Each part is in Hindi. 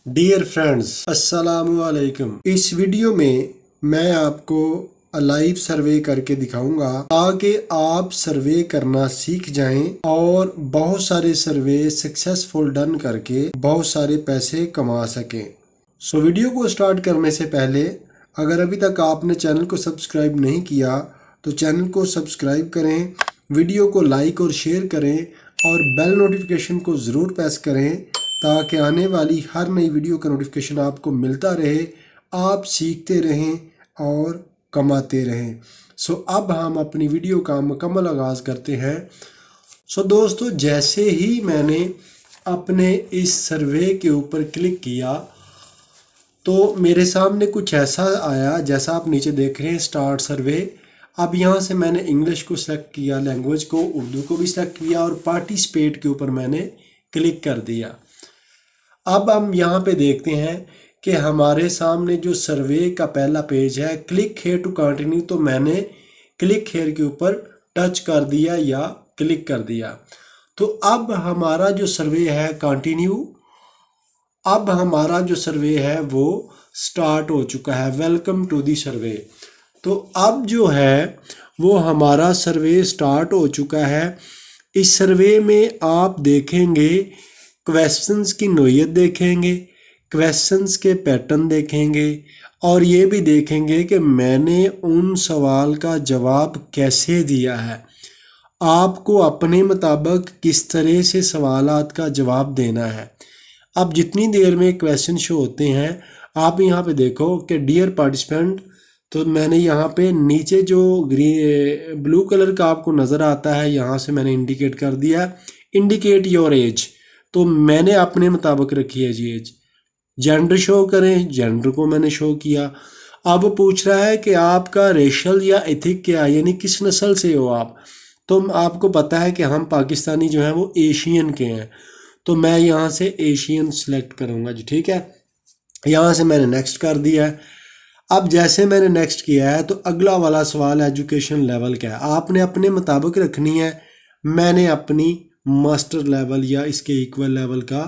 डियर फ्रेंड्स, अस्सलामु अलैकुम। इस वीडियो में मैं आपको लाइव सर्वे करके दिखाऊंगा ताकि आप सर्वे करना सीख जाएं और बहुत सारे सर्वे सक्सेसफुल डन करके बहुत सारे पैसे कमा सकें। सो वीडियो को स्टार्ट करने से पहले अगर अभी तक आपने चैनल को सब्सक्राइब नहीं किया तो चैनल को सब्सक्राइब करें, वीडियो को लाइक और शेयर करें और बेल नोटिफिकेशन को ज़रूर प्रेस करें ताकि आने वाली हर नई वीडियो का नोटिफिकेशन आपको मिलता रहे, आप सीखते रहें और कमाते रहें। सो अब हम अपनी वीडियो का मुकम्मल आगाज़ करते हैं। सो दोस्तों, जैसे ही मैंने अपने इस सर्वे के ऊपर क्लिक किया तो मेरे सामने कुछ ऐसा आया जैसा आप नीचे देख रहे हैं, स्टार्ट सर्वे। अब यहाँ से मैंने इंग्लिश को सिलेक्ट किया, लैंग्वेज को, उर्दू को भी सिलेक्ट किया और पार्टिसिपेट के ऊपर मैंने क्लिक कर दिया। अब हम यहाँ पे देखते हैं कि हमारे सामने जो सर्वे का पहला पेज है, क्लिक हेयर टू कंटिन्यू, तो मैंने क्लिक हेयर के ऊपर टच कर दिया या क्लिक कर दिया। तो अब हमारा जो सर्वे है कंटिन्यू, अब हमारा जो सर्वे है वो स्टार्ट हो चुका है। वेलकम टू दी सर्वे। तो अब जो है वो हमारा सर्वे स्टार्ट हो चुका है। इस सर्वे में आप देखेंगे क्वेश्चंस की नोयत देखेंगे, क्वेश्चंस के पैटर्न देखेंगे और ये भी देखेंगे कि मैंने उन सवाल का जवाब कैसे दिया है। आपको अपने मुताबिक किस तरह से सवालात का जवाब देना है। अब जितनी देर में क्वेश्चन शो होते हैं, आप यहाँ पे देखो कि डियर पार्टिसिपेंट, तो मैंने यहाँ पे नीचे जो ग्रीन ब्लू कलर का आपको नज़र आता है, यहाँ से मैंने इंडिकेट कर दिया, इंडिकेट योर एज। तो मैंने अपने मुताबिक रखी है जी एज। जेंडर शो करें, जेंडर को मैंने शो किया। अब पूछ रहा है कि आपका रेशल या एथिक क्या है, यानी किस नस्ल से हो आप। तो आपको पता है कि हम पाकिस्तानी जो हैं वो एशियन के हैं, तो मैं यहाँ से एशियन सेलेक्ट करूँगा जी, ठीक है। यहाँ से मैंने नेक्स्ट कर दिया है। अब जैसे मैंने नेक्स्ट किया है तो अगला वाला सवाल एजुकेशन लेवल क्या है, आपने अपने मुताबिक रखनी है। मैंने अपनी मास्टर लेवल या इसके इक्वल लेवल का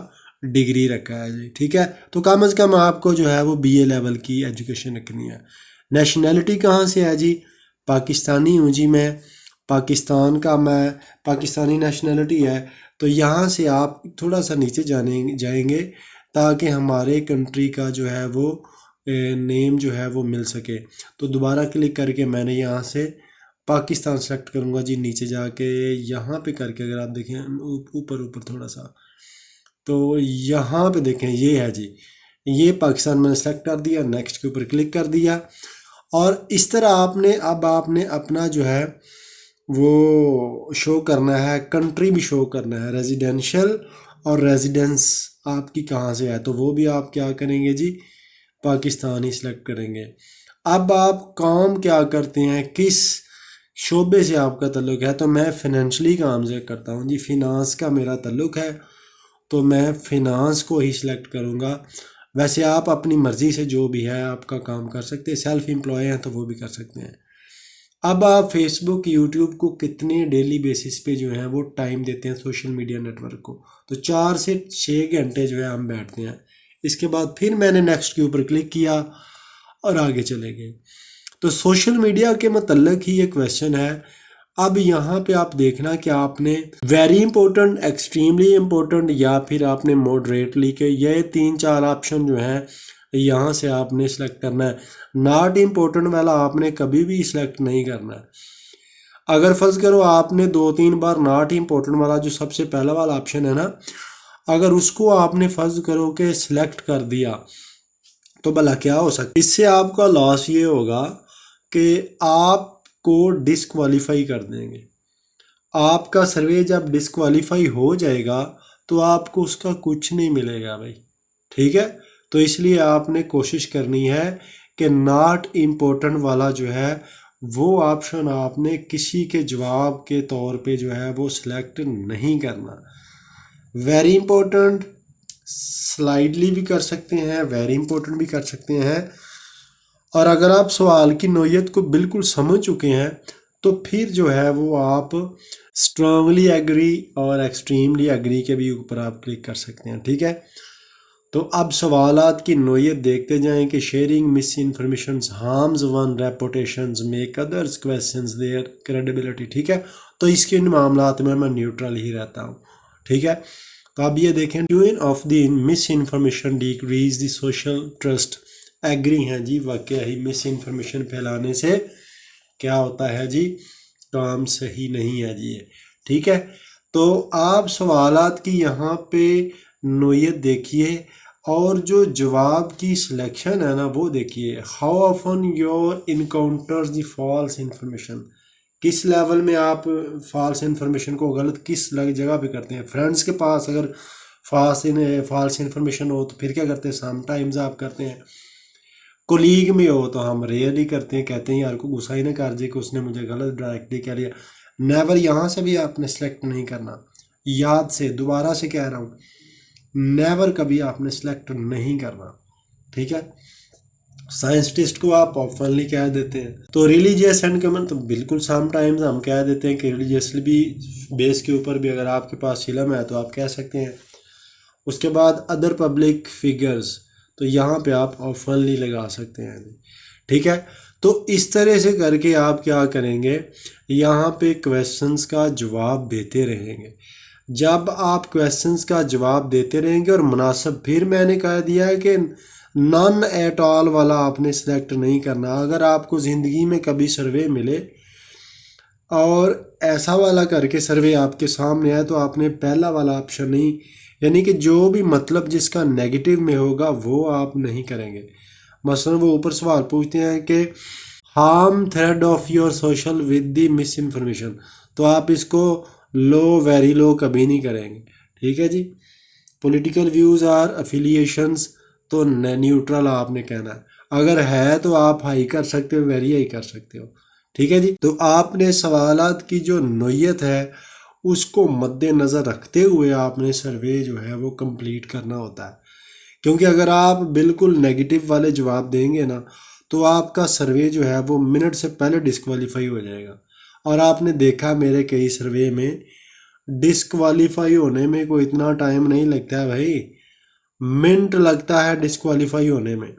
डिग्री रखा है जी, ठीक है। तो कम अज़ कम आपको जो है वो बीए लेवल की एजुकेशन रखनी है। नेशनैलिटी कहाँ से है जी, पाकिस्तानी हूँ जी मैं, पाकिस्तान का मैं, पाकिस्तानी नेशनैलिटी है। तो यहाँ से आप थोड़ा सा नीचे जाएंगे ताकि हमारे कंट्री का जो है वो नेम जो है वो मिल सके। तो दोबारा क्लिक करके मैंने यहाँ से पाकिस्तान सेलेक्ट करूँगा जी। नीचे जाके यहाँ पे करके अगर आप देखें ऊपर ऊपर थोड़ा सा, तो यहाँ पे देखें ये है जी, ये पाकिस्तान मैंने सेलेक्ट कर दिया, नेक्स्ट के ऊपर क्लिक कर दिया। और इस तरह आपने अपना जो है वो शो करना है, कंट्री भी शो करना है, रेजिडेंशियल और रेजिडेंस आपकी कहाँ से है, तो वो भी आप क्या करेंगे जी, पाकिस्तान ही सिलेक्ट करेंगे। अब आप काम क्या करते हैं, किस शोबे से आपका ताल्लुक़ है, तो मैं फिनेंशली काम से करता हूँ जी, फिनांस का मेरा ताल्लुक़ है, तो मैं फिनांस को ही सिलेक्ट करूँगा। वैसे आप अपनी मर्ज़ी से जो भी है आपका काम कर सकते हैं, सेल्फ एम्प्लॉय हैं तो वो भी कर सकते हैं। अब आप फेसबुक, यूट्यूब को कितने डेली बेसिस पे जो है वो टाइम देते हैं सोशल मीडिया नेटवर्क को, तो 4 से 6 घंटे जो है हम बैठते हैं। इसके बाद फिर मैंने नेक्स्ट के ऊपर क्लिक किया और आगे चले गए। तो सोशल मीडिया के मतलब ही ये क्वेश्चन है। अब यहाँ पे आप देखना कि आपने वेरी इंपॉर्टेंट, एक्सट्रीमली इम्पोर्टेंट या फिर आपने मॉडरेटली के, ये 3-4 ऑप्शन जो हैं यहाँ से आपने सेलेक्ट करना है। नॉट इम्पोर्टेंट वाला आपने कभी भी सिलेक्ट नहीं करना है। अगर फर्ज करो आपने 2-3 बार नॉट इम्पोर्टेंट वाला जो सबसे पहला वाला ऑप्शन है ना, अगर उसको आपने फर्ज करो कि सिलेक्ट कर दिया तो भला क्या हो सकता है, इससे आपका लॉस ये होगा कि आपको डिस्क्वालीफाई कर देंगे। आपका सर्वे जब डिस्क्वालीफाई हो जाएगा तो आपको उसका कुछ नहीं मिलेगा भाई, ठीक है। तो इसलिए आपने कोशिश करनी है कि नॉट इम्पोर्टेंट वाला जो है वो ऑप्शन आपने किसी के जवाब के तौर पे जो है वो सिलेक्ट नहीं करना। वेरी इंपॉर्टेंट स्लाइडली भी कर सकते हैं, वेरी इंपॉर्टेंट भी कर सकते हैं। और अगर आप सवाल की नोयत को बिल्कुल समझ चुके हैं तो फिर जो है वो आप स्ट्रांगली एग्री और एक्सट्रीमली एग्री के भी ऊपर आप क्लिक कर सकते हैं, ठीक है। तो अब सवालात की नोयत देखते जाएं कि sharing misinformation harms one reputations make others questions their credibility. ठीक है, तो इसके इन मामलात में मैं न्यूट्रल ही रहता हूँ। ठीक है, तो अब ये देखें, doing of the misinformation decrease the social trust. Agree हैं जी, वाकई ही मिस इन्फॉर्मेशन फैलाने से क्या होता है जी, काम सही नहीं है जी ये। ठीक है, तो आप सवालात की यहाँ पे नोयत देखिए और जो जवाब की सिलेक्शन है ना वो देखिए। How often your encounters the false information, किस लेवल में आप फॉल्स इन्फॉर्मेशन को गलत किस जगह पे करते हैं। फ्रेंड्स के पास अगर फॉल्स इन्फॉर्मेशन हो तो फिर क्या करते हैं, समटाइम्स आप करते हैं। कोलीग में हो तो हम रेयरली करते हैं, कहते हैं यार को गुस्सा ही ना कर जाए कि उसने मुझे गलत डायरेक्टली कह लिया। नेवर, यहाँ से भी आपने सेलेक्ट नहीं करना, याद से दोबारा से कह रहा हूँ, नेवर कभी आपने सेलेक्ट नहीं करना। ठीक है, साइंटिस्ट को आप ऑफनली कह देते हैं। तो रिलीजियस एंड कमन, तो बिल्कुल समटाइम्स हम कह देते हैं कि रिलीजियसली भी बेस के ऊपर भी अगर आपके पास इल्म है तो आप कह सकते हैं। उसके बाद अदर पब्लिक फिगर्स, तो यहाँ पे आप ऑफनली लगा सकते हैं। ठीक है, तो इस तरह से करके आप क्या करेंगे, यहाँ पे क्वेश्चंस का जवाब देते रहेंगे। जब आप क्वेश्चंस का जवाब देते रहेंगे और मुनासिब, फिर मैंने कह दिया है कि नॉन एट ऑल वाला आपने सेलेक्ट नहीं करना। अगर आपको ज़िंदगी में कभी सर्वे मिले और ऐसा वाला करके सर्वे आपके सामने आए तो आपने पहला वाला ऑप्शन नहीं, यानी कि जो भी मतलब जिसका नेगेटिव में होगा वो आप नहीं करेंगे। मसलन वो ऊपर सवाल पूछते हैं कि harm thread of your social with the miss information, तो आप इसको लो, वेरी लो कभी नहीं करेंगे। ठीक है जी। पॉलिटिकल व्यूज़ आर अफिलिएशंस, तो न्यूट्रल आपने कहना है। अगर है तो आप हाई कर सकते हो, वेरी हाई कर सकते हो। ठीक है जी। तो आपने सवालात की जो नोयत है उसको मद्देनज़र रखते हुए आपने सर्वे जो है वो कंप्लीट करना होता है, क्योंकि अगर आप बिल्कुल नेगेटिव वाले जवाब देंगे ना तो आपका सर्वे जो है वो मिनट से पहले डिस्क्वालीफाई हो जाएगा। और आपने देखा मेरे कई सर्वे में डिस्क्वालीफाई होने में कोई इतना टाइम नहीं लगता है भाई, मिनट लगता है डिस्क्वालीफाई होने में।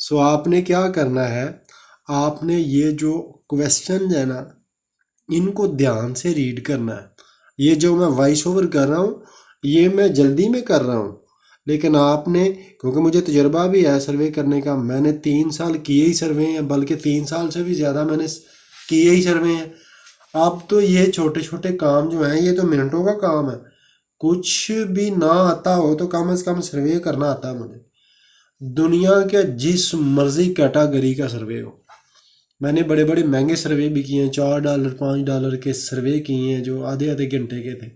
सो आपने क्या करना है, आपने ये जो क्वेश्चन है ना इनको ध्यान से रीड करना है। ये जो मैं वॉइस ओवर कर रहा हूँ ये मैं जल्दी में कर रहा हूँ, लेकिन आपने, क्योंकि मुझे तजुर्बा भी है सर्वे करने का, मैंने 3 साल किए ही सर्वे हैं, बल्कि 3 साल से भी ज़्यादा मैंने किए ही सर्वे हैं। अब तो ये छोटे छोटे काम जो हैं ये तो मिनटों का काम है। कुछ भी ना आता हो तो कम से कम सर्वे करना आता है मुझे, दुनिया के जिस मर्जी कैटेगरी का सर्वे हो। मैंने बड़े बड़े महंगे सर्वे भी किए हैं, $4 $5 के सर्वे किए हैं जो आधे आधे घंटे के थे।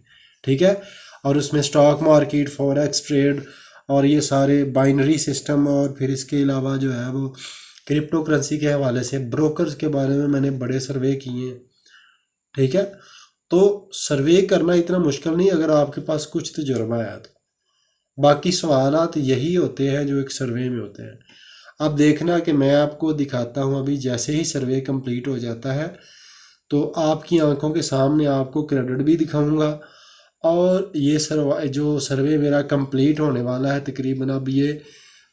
ठीक है, और उसमें स्टॉक मार्केट, फॉरेक्स ट्रेड और ये सारे बाइनरी सिस्टम, और फिर इसके अलावा जो है वो क्रिप्टो करेंसी के हवाले से ब्रोकर्स के बारे में मैंने बड़े सर्वे किए हैं। ठीक है, तो सर्वे करना इतना मुश्किल नहीं अगर आपके पास कुछ तजुर्बा है तो। बाकी सवालात यही होते हैं जो एक सर्वे में होते हैं। अब देखना कि मैं आपको दिखाता हूँ, अभी जैसे ही सर्वे कंप्लीट हो जाता है तो आपकी आंखों के सामने आपको क्रेडिट भी दिखाऊंगा। और ये जो सर्वे मेरा कंप्लीट होने वाला है तकरीबन, अब ये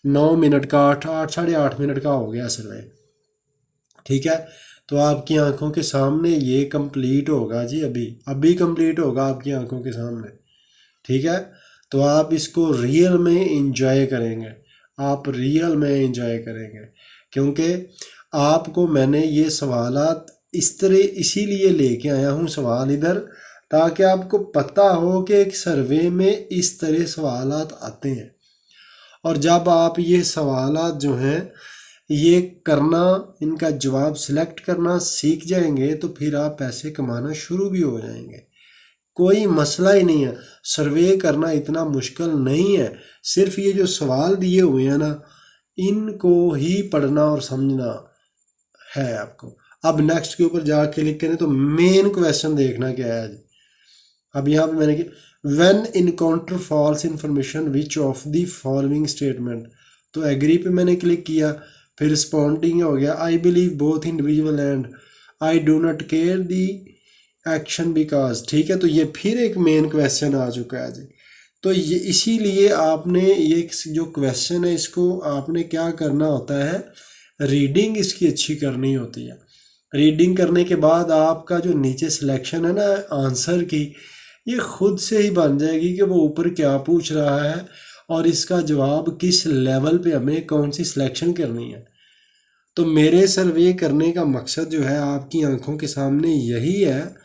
9 मिनट का, 8 साढ़े 8 मिनट का हो गया सर्वे। ठीक है, तो आपकी आंखों के सामने ये कंप्लीट होगा जी, अभी कंप्लीट होगा आपकी आंखों के सामने। ठीक है, तो आप इसको रियल में इंजॉय करेंगे, आप रियल में इंजॉय करेंगे, क्योंकि आपको मैंने ये सवालात इस तरह इसीलिए लेके आया हूँ सवाल इधर, ताकि आपको पता हो कि एक सर्वे में इस तरह सवालात आते हैं। और जब आप ये सवालात जो हैं ये करना, इनका जवाब सिलेक्ट करना सीख जाएंगे तो फिर आप पैसे कमाना शुरू भी हो जाएंगे। कोई मसला ही नहीं है, सर्वे करना इतना मुश्किल नहीं है। सिर्फ ये जो सवाल दिए हुए हैं ना इनको ही पढ़ना और समझना है आपको। अब नेक्स्ट के ऊपर जाके क्लिक करें तो मेन क्वेश्चन देखना क्या है। अब यहाँ पे मैंने when encounter false information which of the following statement, तो एग्री पे मैंने क्लिक किया, फिर रिस्पॉन्डिंग हो गया, I believe both individual and I do not care the action because. ठीक है, तो ये फिर एक मेन क्वेश्चन आ चुका है जी। तो ये इसीलिए आपने ये जो क्वेश्चन है इसको आपने क्या करना होता है, रीडिंग इसकी अच्छी करनी होती है। रीडिंग करने के बाद आपका जो नीचे सिलेक्शन है ना आंसर की, ये खुद से ही बन जाएगी कि वो ऊपर क्या पूछ रहा है और इसका जवाब किस लेवल पे हमें कौन सी सिलेक्शन करनी है। तो मेरे सर्वे करने का मकसद जो है आपकी आंखों के सामने यही है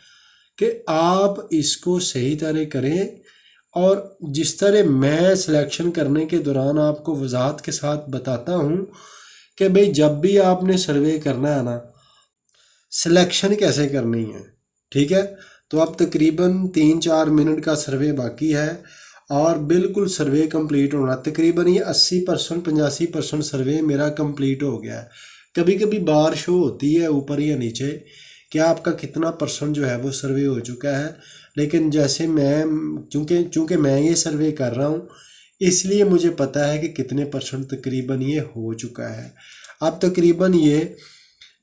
कि आप इसको सही तरह करें, और जिस तरह मैं सिलेक्शन करने के दौरान आपको वजाहत के साथ बताता हूँ कि भाई जब भी आपने सर्वे करना है ना, सिलेक्शन कैसे करनी है, ठीक है। तो अब तकरीबन 3-4 मिनट का सर्वे बाकी है और बिल्कुल सर्वे कंप्लीट होना, तकरीबन ये 80% 85% सर्वे मेरा कंप्लीट हो गया है। कभी कभी बार शो होती है ऊपर या नीचे कि आपका कितना परसेंट जो है वो सर्वे हो चुका है, लेकिन जैसे मैं चूँकि मैं ये सर्वे कर रहा हूँ इसलिए मुझे पता है कि कितने परसेंट तकरीबन ये हो चुका है। अब तकरीबन ये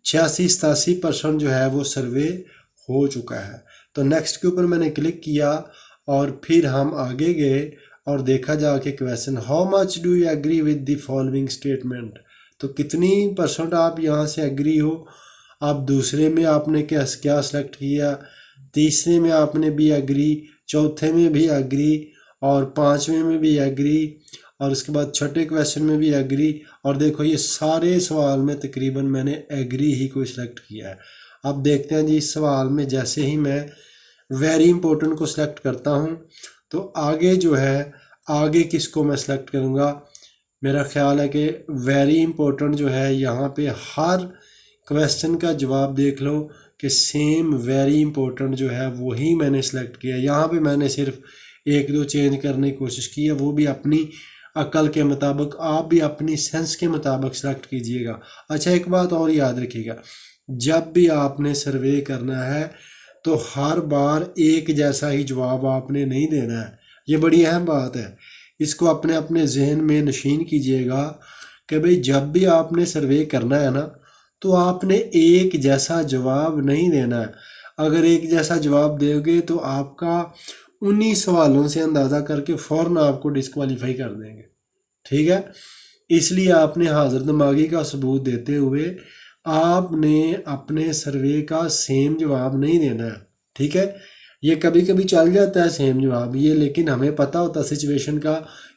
86-87% जो है वो सर्वे हो चुका है। तो नेक्स्ट के ऊपर मैंने क्लिक किया और फिर हम आगे गए और देखा जाके question, how much do you agree with the following statement. तो कितनी परसेंट आप यहाँ से एग्री हो। आप दूसरे में आपने क्या सेलेक्ट किया, तीसरे में आपने भी एग्री, चौथे में भी एग्री और पांचवें में भी एग्री और उसके बाद छठे क्वेश्चन में भी एग्री। और देखो ये सारे सवाल में तकरीबन मैंने एग्री ही को सिलेक्ट किया है। अब देखते हैं जी इस सवाल में जैसे ही मैं वेरी इंपॉर्टेंट को सिलेक्ट करता हूं तो आगे जो है आगे किसको मैं सिलेक्ट करूंगा। मेरा ख्याल है कि वेरी इंपॉर्टेंट जो है यहाँ पे हर क्वेश्चन का जवाब देख लो कि सेम वेरी इंपॉर्टेंट जो है वही मैंने सेलेक्ट किया। यहाँ पे मैंने सिर्फ 1-2 चेंज करने की कोशिश की है, वो भी अपनी अकल के मुताबिक, आप भी अपनी सेंस के मुताबिक सेलेक्ट कीजिएगा। अच्छा एक बात और याद रखिएगा, जब भी आपने सर्वे करना है तो हर बार एक जैसा ही जवाब आपने नहीं देना है। ये बड़ी अहम बात है, इसको अपने अपने जहन में नशीन कीजिएगा कि भाई जब भी आपने सर्वे करना है ना तो आपने एक जैसा जवाब नहीं देना है। अगर एक जैसा जवाब दोगे तो आपका उन्हीं सवालों से अंदाज़ा करके फ़ौरन आपको डिस्क्वालीफाई कर देंगे, ठीक है। इसलिए आपने हाजिर दिमागी का सबूत देते हुए आपने अपने सर्वे का सेम जवाब नहीं देना है, ठीक है। ये कभी कभी चल जाता है सेम जवाब ये, लेकिन हमें पता होता है सिचुएशन का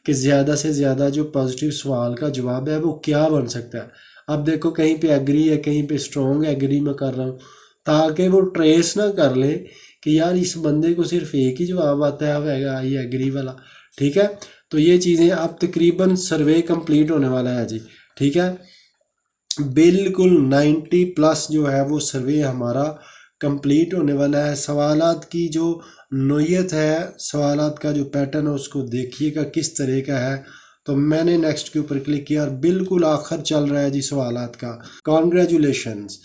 कि ज़्यादा से ज़्यादा जो पॉजिटिव सवाल का जवाब है वो क्या बन सकता है। अब देखो कहीं पे एग्री है, कहीं पे स्ट्रॉन्ग एग्री मैं कर रहा हूँ, ताकि वो ट्रेस ना कर ले कि यार इस बंदे को सिर्फ एक ही जवाब आता है, अब ये एग्री वाला, ठीक है। तो ये चीज़ें अब तकरीबन सर्वे कंप्लीट होने वाला है जी, ठीक है। बिल्कुल 90+ जो है वो सर्वे हमारा कंप्लीट होने वाला है। सवालात की जो नोयत है, सवालात का जो पैटर्न है उसको देखिएगा किस तरह का है। तो मैंने नेक्स्ट के ऊपर क्लिक किया और बिल्कुल आखिर चल रहा है जी सवालात का। कॉन्ग्रेचुलेशंस,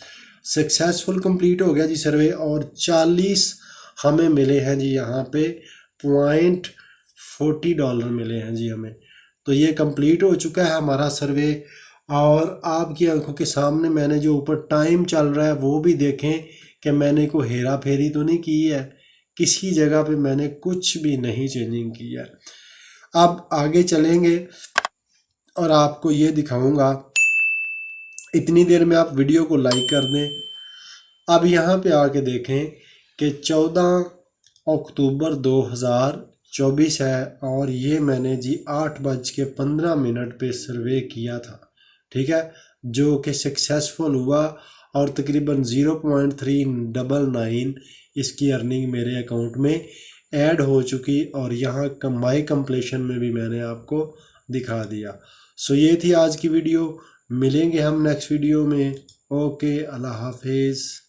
सक्सेसफुल कंप्लीट हो गया जी सर्वे और 40 हमें मिले हैं जी, यहाँ पे $0.40 मिले हैं जी हमें। तो ये कंप्लीट हो चुका है हमारा सर्वे और आपकी आंखों के सामने मैंने जो ऊपर टाइम चल रहा है वो भी देखें कि मैंने को हेरा फेरी तो नहीं की है, किसी जगह पे मैंने कुछ भी नहीं चेंजिंग की है। अब आगे चलेंगे और आपको ये दिखाऊंगा। इतनी देर में आप वीडियो को लाइक कर दें। अब यहाँ पे आके देखें कि 14 अक्टूबर 2024 है और ये मैंने जी 8:15 पे सर्वे किया था, ठीक है, जो कि सक्सेसफुल हुआ और तकरीबन 0.399 इसकी अर्निंग मेरे अकाउंट में ऐड हो चुकी और यहाँ माई कंप्लीशन में भी मैंने आपको दिखा दिया। सो ये थी आज की वीडियो, मिलेंगे हम नेक्स्ट वीडियो में। ओके, अल्लाह हाफिज़।